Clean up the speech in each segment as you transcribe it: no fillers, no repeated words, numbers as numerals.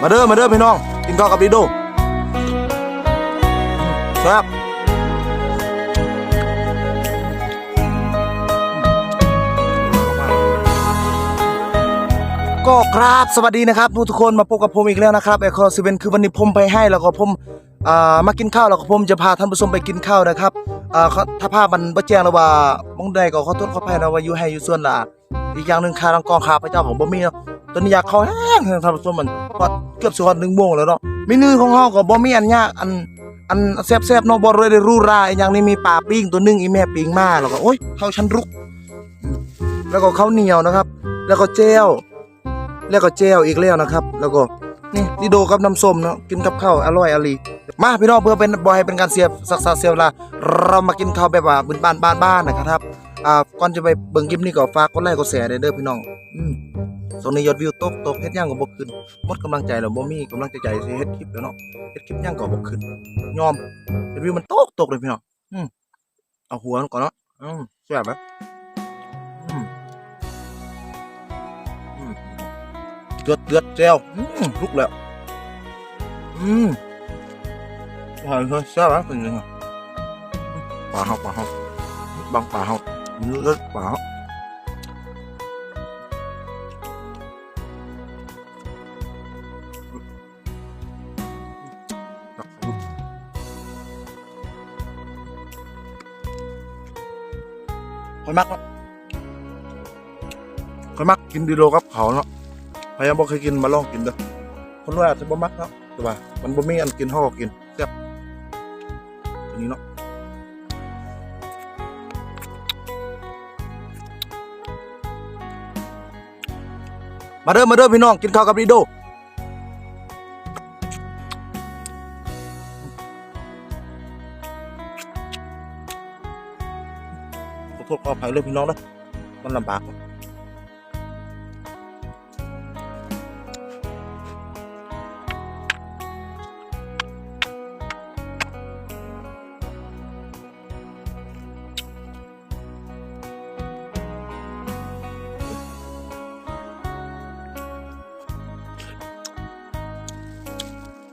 มาเด้อพี่น้องกินข้าวกับดีโดแซ่บก็ครับสวัสดีนะครับทุกคนมาพบกับผมอีกแล้วนะครับไอคอ7คือวันนี้ผมไปให้แล้วก็ผมมากินข้าวแล้วก็ผมจะพาท่านผู้ชมไปกินข้าวนะครับถ้าภาพมันบ่แจ้งแล้วว่ามองใดก็ขอโทษขออภัยนะว่าอยู่ให้อยู่ส่วนละอีกอย่างนึงค่าทางกองข้าพเจ้าของบ่มีเนาะตอนนี้อยากเข้าแห้งท่านผู้ชมมันเกือบสิฮอด1 โมงแล้วเนาะเมนูของเฮาก็บ่มีอันยากอันแซ่บๆเนาะบ่ได้หรูหราอีกอย่างนี้มีปลาปิ้งตัวนึงอีแม่ปิ้งมาแล้วก็โอ๊ยข้าวชั้นรุกแล้วก็ข้าวเหนียวนะครับแล้วก็แจ่วอีกแล้วนะครับแล้วก็นี่ดิโดกับน้ำส้มเนาะกินกับข้าวอร่อยอลีมาพี่น้องเพื่อเป็นบ่ให้เป็นการเสียเวลาเรามากินข้าวแบบว่าบ้านๆนะครับก่อนจะไปเบิ่งคลิปนี้ก็ฝากกดไลค์กดแชร์เด้อพี่น้องตรงนี้ยอดวิวตกเฮ็ดหยังก็บ่ขึ้นหมดกำลังใจแล้วบ่มีกำลังใจสิเฮ็ดคลิปแล้วเนาะเฮ็ดคลิปหยังก็บ่ขึ้นยอมยอดวิวมันตกเลยพี่น้องเอาหัวก่อนเนาะแซ่บไหมเดือดแจ่วลุกแล้วหอยเลยแซ่บไหมเป็นยังไงปลาเฮาบางปลาเฮาเนื้อปลาเฮาค่อยมักกินดีโลกับเขาเนาะพยายามบอกเคยกินมาลองกินเด้อคนว่าอาจจะบ่มักเนาะแต่ว่ามันบ่มีอันกินเฮาก็กินแซ่บอันนี้เนาะมาเด้อพี่น้องกินข้าวกับดีโดขอโทษขออภัยเลยพี่น้องนะมันลำบาก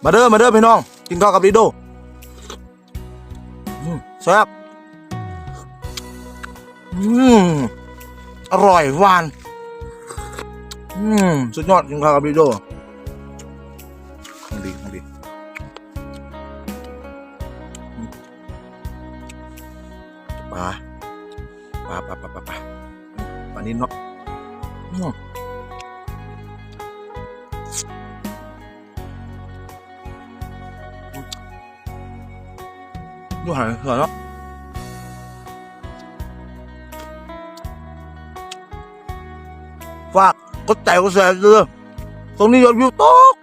มาเด้อพี่น้องกินข้าวกับดีโดแซ่บอร่อยหวานสุดยอดกินข้าวกับดีโดดีปลานี้เนาะดูหายเหรอเนาะฝากกดใจกดแชร์เลยตรงนี้ยอดวิว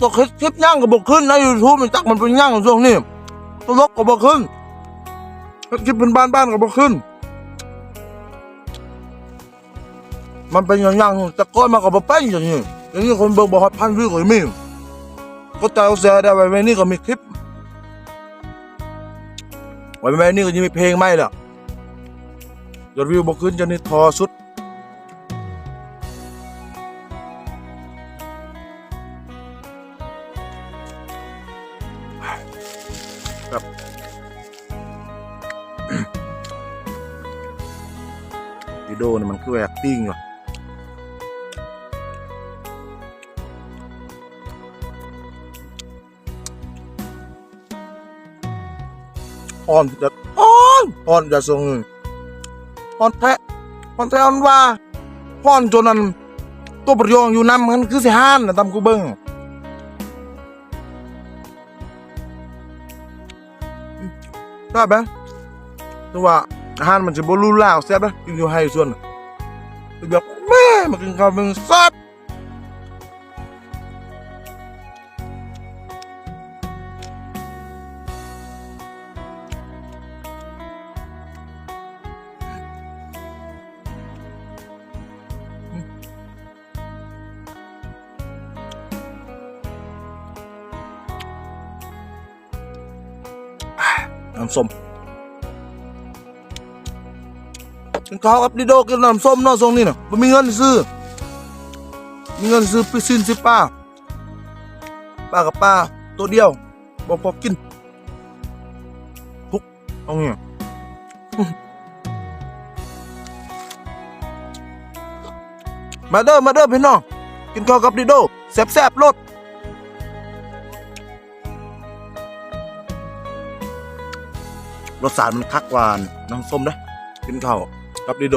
ตกคลิปย่างกับบกขึ้นใน YouTube มันจักมันเป็นย่างช่วงนี้ตลกกับบกขึ้นคลิปเป็นบ้านกับบกขึ้นมันเป็นอย่างแต่ก้อยมากับบกเป็นอย่างนี้คนเบิกบอกพันวิวก็มีกดใจกดแชร์ได้ไว้นี่ก็มีคลิปไว้แม่นี่ก็ยังมีเพลงไม่แล้วยอดวิวบกขึ้นจะนี่ทอสุดครับ วิดีโอนี่มันคือแอคติ้งว่ะอ่อนจะส่งอ่อนแท้อ่อนว่าอ่อนจนนั้นตัวประโยงอยู่นำมันคือสิห้านนะตามกูเบิ้งทราบไหมตัวว่าอาหารมันจะบรูล่าแซ่บไหมกินอยู่ให้ส่วนแบบแม่มากินข้าวมึงแซ่บน้ำส้มกินข้าวกับดีโดกินน้ำส้มเนาะทรงนี้เนาะไม่มีเงินซื้อไปซินสิป้า ปลากับปลาตัวเดียวบ่พอกินทุกเอาเงี้ยมาเด้อพี่น้องกินข้าวกับดิโดแซ่บๆรสชาติมันคักหวานน้ำส้มนะกินข้าวกับดิโด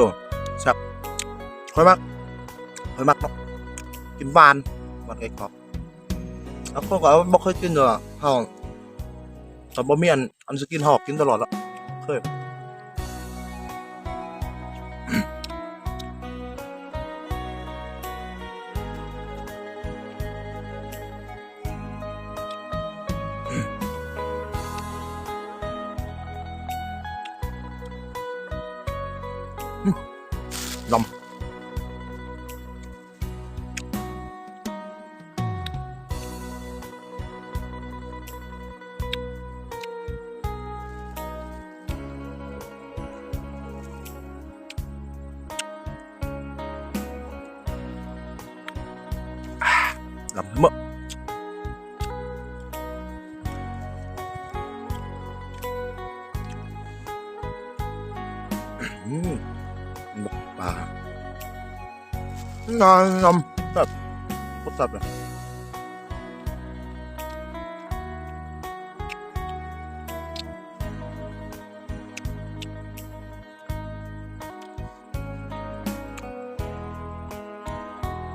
แซ่บค่อยมักเนาะกินหวานไก่กรอบแล้วคนก็บ่เคยกินเลยข้าวแต่บ่มีอันสกินหอกกินตลอดละเคยลำเมื่อปลานอนลำแบบโคตรสับเลย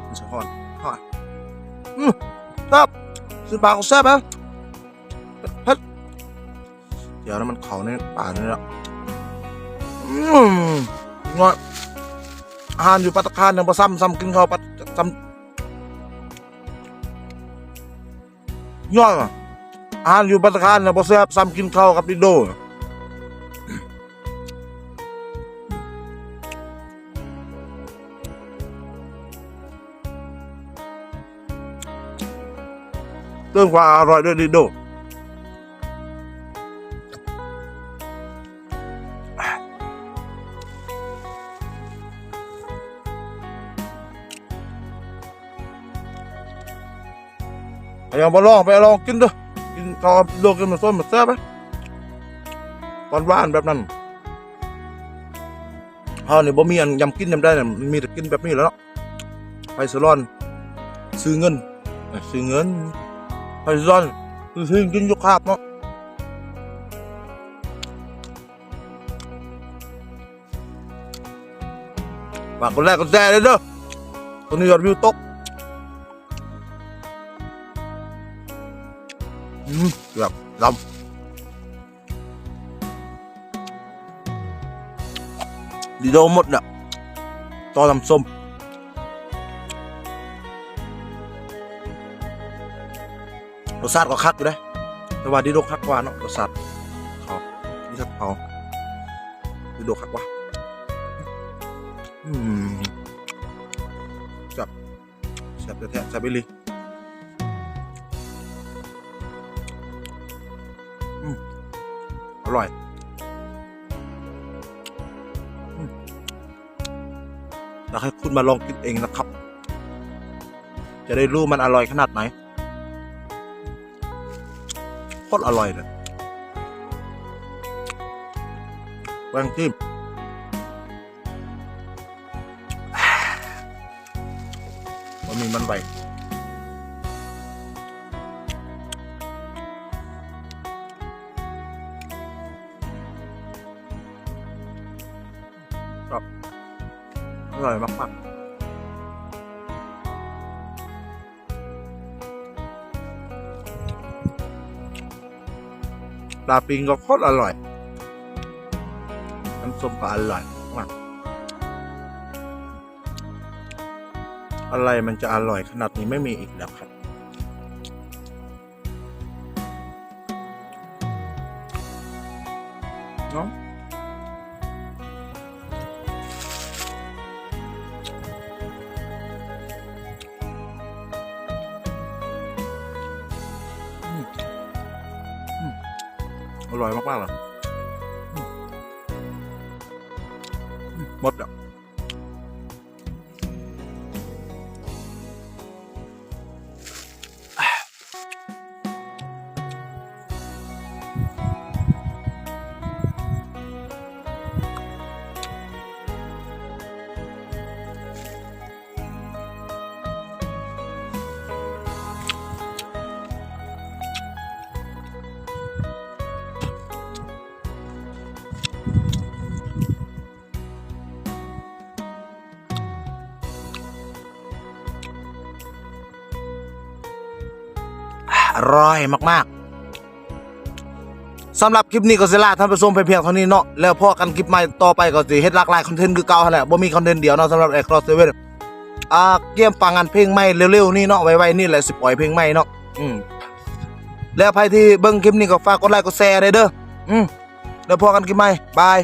มันจะหอนครับซื้อปลาก็แซ่บนะเฮ้ยเดี๋ยวนั้นมันเขาในป่าเนี่ยละงออาหารอยู่ปัตตาคารยังพอซ้ำกินข้าวปัตซ้ำย่อยอ่ะอาหารอยู่ปัตตาคารยังพอแซ่บซ้ำกินข้าวกับดิโดเติมความอร่อยด้วยดิโดยังไปลองกินด้วยกินข้าวโดกินมันส้มมันแซ่บไหมหวานแบบนั้นเฮาเนี่ยบ่มีอันยำกินยำได้เนี่ยมันมีแต่กินแบบนี้แล้วไปสลอนซื้อเงินไปสลอนซื้อกินยกคาบเนาะฝากคนแรกคนแซ่เลยเด้อคนนี้ยอดวิวตกแบบลำดีโดหมดน่ะตอลำส้มรสชาติก็คักอยู่ได้แต่ว่าดีโดคักกว่าเนาะรสชาติเขาดีชัดเขาดีโดคักกว่าจับแซ่บแท้ๆแซ่บไปเลยอร่อยอยากให้คุณมาลองกินเองนะครับ จะได้รู้มันอร่อยขนาดไหนโคตรอร่อยเลยแวงจิ้มมันมีมันใบครับอร่อยมากๆปลาปิงก็โคตรอร่อยน้ำส้มก็อร่อยมากอะไรมันจะอร่อยขนาดนี้ไม่มีอีกแล้วครับเนาะอร่อยมากๆเลยหมดแล้ว อร่อยมากๆสำหรับคลิปนี้ก็สิลาท่านผู้ชมไปเพียงเท่านี้เนาะแล้วพอกันคลิปใหม่ต่อไปก็สิเฮ็ดหลากหลายคอนเทนต์คือเก่าหั่นแหละบ่มีคอนเทนต์เดียวเนาะสำหรับ Across 7เกมฟังงานเพลงใหม่เร็วๆนี่เนาะไวๆนี่แหละสิปล่อยเพลงใหม่เนาะแล้วใครที่เบิ่งคลิปนี้ก็ฝากกดไลค์กดแชร์ได้เด้อแล้วพอกันคลิปใหม่บาย